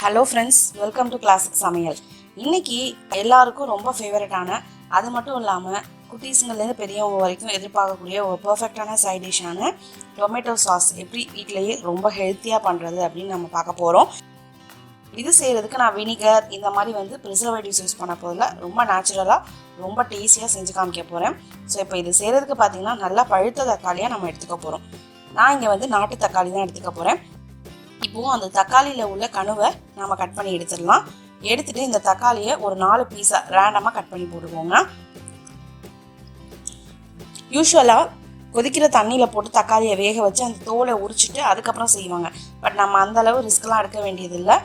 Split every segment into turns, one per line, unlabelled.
Hello friends, welcome to classic சமையல். இன்னைக்கு எல்லாருக்கும் ரொம்ப ஃபேவரட்டான, அது மட்டும் இல்லாமல் குட்டீஸுங்கள்லேருந்து பெரியவங்க வரைக்கும் எதிர்பார்க்கக்கூடிய ஒரு பர்ஃபெக்டான சைட் டிஷ்ஷான டொமேட்டோ சாஸ் எப்படி வீட்டிலேயே ரொம்ப ஹெல்த்தியாக பண்ணுறது அப்படின்னு நம்ம பார்க்க போகிறோம். இது செய்கிறதுக்கு நான் வினிகர் இந்த மாதிரி ப்ரிசர்வேட்டிவ்ஸ் யூஸ் பண்ண போதில் ரொம்ப நேச்சுரலாக ரொம்ப டேஸ்டியாக செஞ்சு காமிக்க போகிறேன். ஸோ இப்போ இது செய்கிறதுக்கு பார்த்திங்கன்னா நல்லா பழுத்த தக்காளியாக நம்ம எடுத்துக்க போகிறோம். நான் இங்கே நாட்டு தக்காளி தான் எடுத்துக்க போகிறேன். இப்போது அந்த தக்காளியில் உள்ள கணுவை நம்ம கட் பண்ணி எடுத்துடலாம். எடுத்துகிட்டு இந்த தக்காளியை ஒரு 4 பீஸாக ரேண்டமாக கட் பண்ணி போட்டுக்கோங்க. யூஸ்வலாக கொதிக்கிற தண்ணியில் போட்டு தக்காளியை வேக வச்சு அந்த தோலை உரிச்சிட்டு அதுக்கப்புறம் செய்வாங்க. பட் நம்ம அந்தளவு ரிஸ்க்லாம் எடுக்க வேண்டியதில்லை.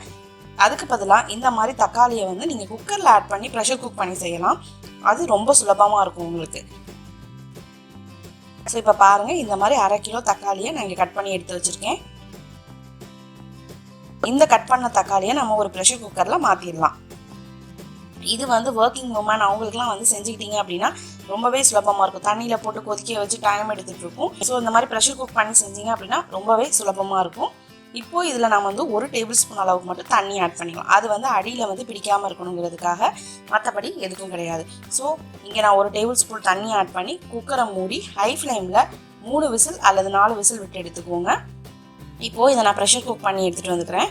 அதுக்கு பதிலாக இந்த மாதிரி தக்காளியை நீங்கள் குக்கரில் ஆட் பண்ணி ப்ரெஷர் குக் பண்ணி செய்யலாம். அது ரொம்ப சுலபமாக இருக்கும் உங்களுக்கு. ஸோ இப்போ பாருங்கள், இந்த மாதிரி 1/2 கிலோ தக்காளியை நான் இங்கே கட் பண்ணி எடுத்து வச்சுருக்கேன். இந்த கட் பண்ண தக்காளியை நம்ம ஒரு ப்ரெஷர் குக்கரில் மாற்றிடலாம். இது ஒர்க்கிங் உமன் அவங்களுக்குலாம் செஞ்சுக்கிட்டீங்க அப்படின்னா ரொம்பவே சுலபமாக இருக்கும். தண்ணியில் போட்டு கொதிக்க வச்சு டைம் எடுத்துகிட்டு இருக்கும். ஸோ இந்த மாதிரி ப்ரெஷர் குக் பண்ணி செஞ்சீங்க அப்படின்னா ரொம்பவே சுலபமாக இருக்கும். இப்போது இதில் நம்ம 1 டேபிள் ஸ்பூன் அளவுக்கு மட்டும் தண்ணி ஆட் பண்ணிக்கலாம். அது அடியில் பிடிக்காமல் இருக்கணுங்கிறதுக்காக, மற்றபடி எதுக்கும் கிடையாது. ஸோ இங்கே நான் 1 டேபிள் ஸ்பூன் தண்ணி ஆட் பண்ணி குக்கரை மூடி ஹை ஃப்ளேமில் 3 விசில் அல்லது 4 விசில் விட்டு எடுத்துக்கோங்க. இப்போது இதை நான் ப்ரெஷர் குக் பண்ணி எடுத்துகிட்டு வந்துக்கிறேன்.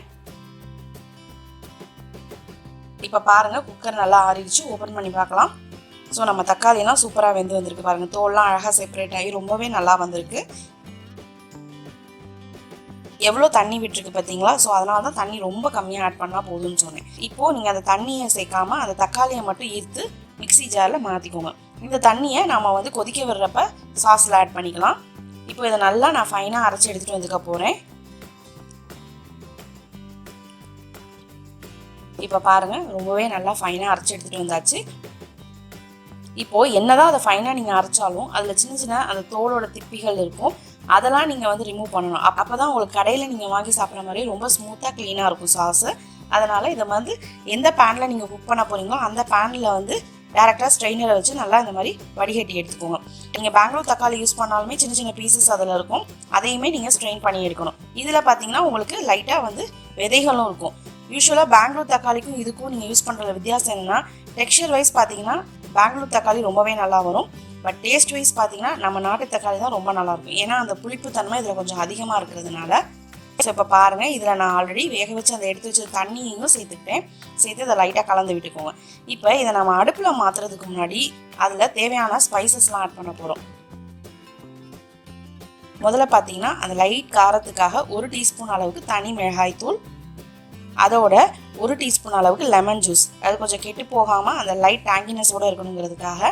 இப்போ பாருங்கள், குக்கர் நல்லா ஆறிடுச்சு. ஓப்பன் பண்ணி பார்க்கலாம். ஸோ நம்ம தக்காளியெல்லாம் சூப்பராக வெந்து வந்திருக்கு பாருங்கள். தோல்லாம் அழகாக செப்பரேட் ஆகி ரொம்பவே நல்லா வந்திருக்கு. எவ்வளோ தண்ணி விட்டுருக்கு பார்த்தீங்களா? ஸோ அதனால தான் தண்ணி ரொம்ப கம்மியாக ஆட் பண்ணால் போதும்னு சொன்னேன். இப்போது நீங்கள் அந்த தண்ணியை சேர்க்காமல் அந்த தக்காளியை மட்டும் ஈர்த்து மிக்ஸி ஜாரில் மாற்றிக்கோங்க. இந்த தண்ணியை நம்ம கொதிக்க விடுறப்ப சாஸில் ஆட் பண்ணிக்கலாம். இப்போ இதை நல்லா நான் ஃபைனாக அரைச்சி எடுத்துகிட்டு வந்துக்க போகிறேன். இப்போ பாருங்கள், ரொம்பவே நல்லா ஃபைனாக அரைச்சி எடுத்துகிட்டு வந்தாச்சு. இப்போது என்னதான் அதை ஃபைனாக நீங்கள் அரைச்சாலும் அதில் சின்ன சின்ன அந்த தோலோட திப்பிகள் இருக்கும். அதெல்லாம் நீங்கள் ரிமூவ் பண்ணணும். அப்போ தான் உங்களுக்கு கடையில் நீங்கள் வாங்கி சாப்பிட்ற மாதிரி ரொம்ப ஸ்மூத்தாக க்ளீனாக இருக்கும் சாஸு. அதனால் இதை எந்த பேனில் நீங்கள் குக் பண்ண போகிறீங்களோ அந்த பேனில் டேரெக்டாக ஸ்ட்ரெயினரை வச்சு நல்லா இந்த மாதிரி வடிகட்டி எடுத்துக்கோங்க. நீங்கள் பெங்களூர் தக்காளி யூஸ் பண்ணாலுமே சின்ன சின்ன பீசஸ் அதில் இருக்கும். அதையுமே நீங்கள் ஸ்ட்ரெயின் பண்ணி எடுக்கணும். இதில் பார்த்தீங்கன்னா உங்களுக்கு லைட்டாக விதைகளும் இருக்கும். யூஸ்வலாக பெங்களூர் தக்காளிக்கும் இதுக்கும் நீங்கள் யூஸ் பண்ணுற வித்தியாசம் என்னென்னா, டெக்ஸ்சர் வைஸ் பார்த்தீங்கன்னா பெங்களூர் தக்காளி ரொம்பவே நல்லா வரும். பட் டேஸ்ட் வைஸ் பார்த்தீங்கன்னா நம்ம நாட்டு தக்காளி தான் ரொம்ப நல்லாயிருக்கும். ஏன்னா அந்த புளிப்பு தன்மை இதில் கொஞ்சம் அதிகமாக இருக்கிறதுனால. ஸோ இப்போ பாருங்கள், இதில் நான் ஆல்ரெடி வேக வச்சு அந்த எடுத்து வச்ச தண்ணியையும் சேர்த்துக்கிட்டேன். சேர்த்து இதை லைட்டாக கலந்து விட்டுக்கோங்க. இப்போ இதை நம்ம அடுப்பில் மாற்றுறதுக்கு முன்னாடி அதில் தேவையான ஸ்பைசஸ்லாம் ஆட் பண்ண போகிறோம். முதல்ல பார்த்தீங்கன்னா அந்த லைட் காரத்துக்காக 1 டீஸ்பூன் அளவுக்கு தனி மிளகாய் தூள், அதோட 1 டீஸ்பூன் அளவுக்கு லெமன் ஜூஸ், அது கொஞ்சம் கெட்டு போகாமல் அந்த லைட் டேங்கினஸோடு இருக்கணுங்கிறதுக்காக.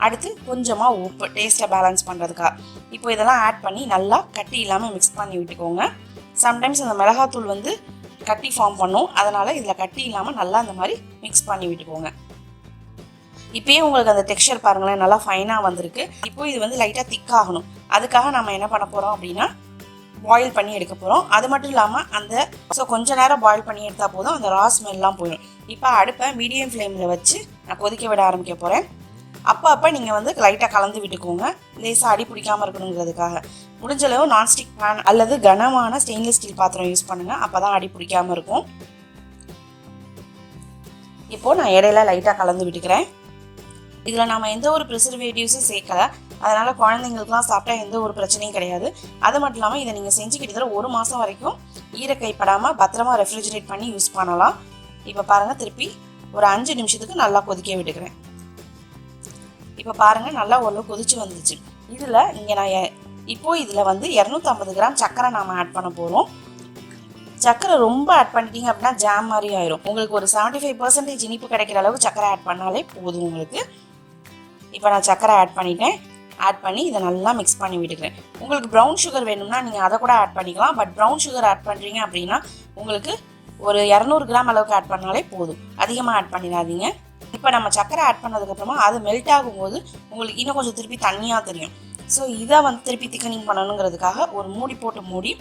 அடுத்து கொஞ்சமாக உப்பு, டேஸ்ட்டை பேலன்ஸ் பண்ணுறதுக்காக. இப்போ இதெல்லாம் ஆட் பண்ணி நல்லா கட்டி இல்லாமல் மிக்ஸ் பண்ணி விட்டுக்கோங்க. சம்டைம்ஸ் அந்த மிளகாத்தூள் கட்டி ஃபார்ம் பண்ணும். அதனால் இதில் கட்டி இல்லாமல் நல்லா அந்த மாதிரி மிக்ஸ் பண்ணி விட்டுக்கோங்க. இப்போயே உங்களுக்கு அந்த டெக்ஸ்சர் பாருங்களேன், நல்லா ஃபைனாக வந்திருக்கு. இப்போது இது லைட்டாக திக்காகணும். அதுக்காக நம்ம என்ன பண்ண போகிறோம் அப்படின்னா பாயில் பண்ணி எடுக்க போகிறோம். அது மட்டும் இல்லாமல் கொஞ்ச நேரம் பாயில் பண்ணி எடுத்தால் போதும், அந்த ரா ஸ்மெல்லாம் போயிடும். இப்போ அடுப்பை மீடியம் ஃப்ளேமில் வச்சு நான் கொதிக்க விட ஆரம்பிக்க போகிறேன். அப்போ நீங்கள் லைட்டாக கலந்து விட்டுக்கோங்க, லேசாக அடி பிடிக்காமல் இருக்கணுங்கிறதுக்காக. முடிஞ்சளவு நான்ஸ்டிக் பேன் அல்லது கனமான ஸ்டெயின்லெஸ் ஸ்டீல் பாத்திரம் யூஸ் பண்ணுங்கள். அப்போ தான் அடி பிடிக்காமல் இருக்கும். இப்போது நான் இடையில லைட்டாக கலந்து விட்டுக்கிறேன். இதில் நம்ம எந்த ஒரு ப்ரிசர்வேட்டிவ்ஸும் சேர்க்கலை. அதனால் குழந்தைங்களுக்குலாம் சாப்பிட்டா எந்த ஒரு பிரச்சனையும் கிடையாது. அது மட்டும் இல்லாமல் இதை நீங்கள் செஞ்சு கிட்டத்தட்ட 1 மாதம் வரைக்கும் ஈரக்கைப்படாமல் பத்திரமா ரெஃப்ரிஜரேட் பண்ணி யூஸ் பண்ணலாம். இப்போ பாருங்கள், திருப்பி ஒரு 5 நிமிஷத்துக்கு நல்லா கொதிக்க விட்டுக்கிறேன். இப்போ பாருங்கள், நல்லா ஓரளவு கொதிச்சு வந்துச்சு. இதில் இங்கே நான் இப்போது இதில் 250 கிராம் சர்க்கரை நாம் ஆட் பண்ண போகிறோம். சர்க்கரை ரொம்ப ஆட் பண்ணிட்டீங்க அப்படின்னா ஜாம் மாதிரி ஆயிரும். உங்களுக்கு ஒரு 75% இனிப்பு கிடைக்கிற அளவுக்கு சர்க்கரை ஆட் பண்ணாலே போதும் உங்களுக்கு. இப்போ நான் சர்க்கரை ஆட் பண்ணிட்டேன். ஆட் பண்ணி இதை நல்லா மிக்ஸ் பண்ணி விட்டுக்கிறேன். உங்களுக்கு ப்ரௌன் சுகர் வேணும்னா நீங்கள் அதை கூட ஆட் பண்ணிக்கலாம். பட் ப்ரௌன் சுகர் ஆட் பண்ணுறீங்க அப்படின்னா உங்களுக்கு ஒரு 200 கிராம் அளவுக்கு ஆட் பண்ணாலே போதும். அதிகமாக ஆட் பண்ணிடாதீங்க. இப்போ நம்ம சர்க்கரை ஆட் பண்ணதுக்கப்புறமா அது மெல்ட் ஆகும்போது உங்களுக்கு இன்னும் கொஞ்சம் திருப்பி தண்ணியாக தெரியும். ஸோ இதை திருப்பி திக்கனிங் பண்ணணுங்கிறதுக்காக ஒரு மூடி போட்டு மூடி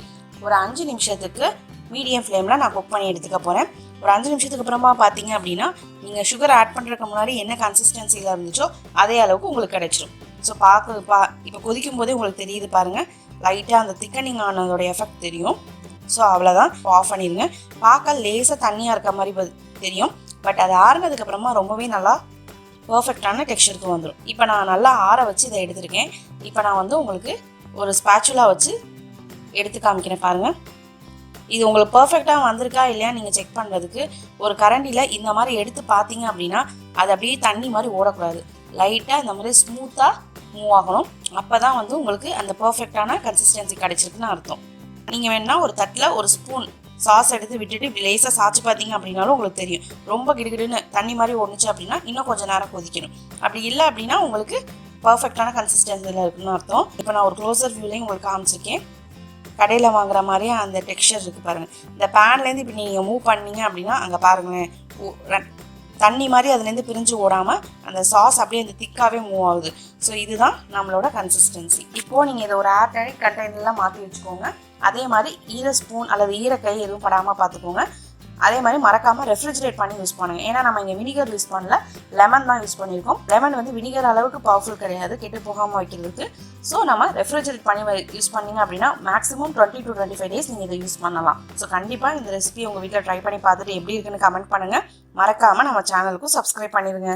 ஒரு 5 நிமிஷத்துக்கு மீடியம் ஃப்ளேமில் நான் குக் பண்ணி எடுத்துக்க போகிறேன். ஒரு 5 நிமிஷத்துக்கு அப்புறமா பார்த்தீங்க அப்படின்னா நீங்கள் சுகர் ஆட் பண்ணுறதுக்கு முன்னாடி என்ன கன்சிஸ்டன்சியில் இருந்துச்சோ அதே அளவுக்கு உங்களுக்கு கிடைச்சிடும். ஸோ இப்போ கொதிக்கும் போதே உங்களுக்கு தெரியுது பாருங்கள், லைட்டாக அந்த திக்கனிங் ஆனதோட எஃபெக்ட் தெரியும். ஸோ அவ்வளோதான், ஆஃப் பண்ணிடுங்க. பார்க்க லேசாக தண்ணியாக இருக்க மாதிரி தெரியும், பட் அது ஆறுனதுக்கப்புறமா ரொம்பவே நல்லா பர்ஃபெக்டான டெக்ஸ்சருக்கு வந்துடும். இப்போ நான் நல்லா ஆற வச்சு இதை எடுத்துருக்கேன். இப்போ நான் வந்து உங்களுக்கு ஒரு ஸ்பேச்சுலா வச்சு எடுத்து காமிக்கிறேன் பாருங்கள். இது உங்களுக்கு பர்ஃபெக்டாக வந்திருக்கா இல்லையா நீங்கள் செக் பண்ணுறதுக்கு ஒரு கரண்டியில் இந்த மாதிரி எடுத்து பார்த்தீங்க அப்படின்னா அது அப்படியே தண்ணி மாதிரி ஓடக்கூடாது, லைட்டாக இந்த மாதிரி ஸ்மூத்தாக மூவ் ஆகணும். அப்போ தான் வந்து உங்களுக்கு அந்த பர்ஃபெக்டான கன்சிஸ்டன்சி கிடைச்சிருக்குன்னு அர்த்தம். நீங்கள் வேணால் ஒரு தட்டில் ஒரு ஸ்பூன் சாஸ் எடுத்து விட்டுட்டு இப்படி லேசாக சாய்ச்சி பார்த்தீங்க அப்படின்னாலும் உங்களுக்கு தெரியும். ரொம்ப கிடுகிடுன்னு தண்ணி மாதிரி ஓடுச்சு அப்படின்னா இன்னும் கொஞ்சம் நேரம் கொதிக்கணும். அப்படி இல்லை அப்படின்னா உங்களுக்கு பர்ஃபெக்டான கன்சிஸ்டன்சியில் இருக்குன்னு அர்த்தம். இப்போ நான் ஒரு க்ளோசர் வியூலையும் உங்களுக்கு காமிச்சிருக்கேன். கடையில் வாங்குற மாதிரியே அந்த டெக்ஸ்சர் இருக்குது பாருங்கள். இந்த பேன்லேருந்து இப்போ நீங்கள் மூவ் பண்ணீங்க அப்படின்னா அங்கே பாருங்களேன், தண்ணி மாதிரி அதுலேருந்து பிரிஞ்சு ஓடாமல் அந்த சாஸ் அப்படியே அந்த திக்காகவே மூவ் ஆகுது. ஸோ இதுதான் நம்மளோட கன்சிஸ்டன்சி. இப்போது நீங்கள் இதை ஒரு ஏர்டைட் கண்டெய்னர்லாம் மாற்றி வச்சுக்கோங்க. அதே மாதிரி ஈர ஸ்பூன் அல்லது ஈரக்கை எதுவும் படாமல் பார்த்துக்கோங்க. அதே மாதிரி மறக்காமல் ரெஃப்ரிஜரேட் பண்ணி யூஸ் பண்ணுங்க. ஏன்னா நம்ம இங்கே வினிகர் யூஸ் பண்ணல, லெமன் தான் யூஸ் பண்ணியிருக்கோம். லெமன் வந்து வினிகர் அளவுக்கு பவர்ஃபுல் கிடையாது கெட்டு போகாமல் வைக்கிறதுக்கு. ஸோ நம்ம ரெஃப்ரிஜரேட் பண்ணி யூஸ் பண்ணிங்க அப்படின்னா மேக்ஸிமம் 20 to 25 days நீங்கள் இதை யூஸ் பண்ணலாம். ஸோ கண்டிப்பாக இந்த ரெசிபி உங்கள் வீட்டில் ட்ரை பண்ணி பார்த்துட்டு எப்படி இருக்குன்னு கமெண்ட் பண்ணுங்கள். மறக்காமல் நம்ம சேனலுக்கும் சப்ஸ்கிரைப் பண்ணிடுங்க.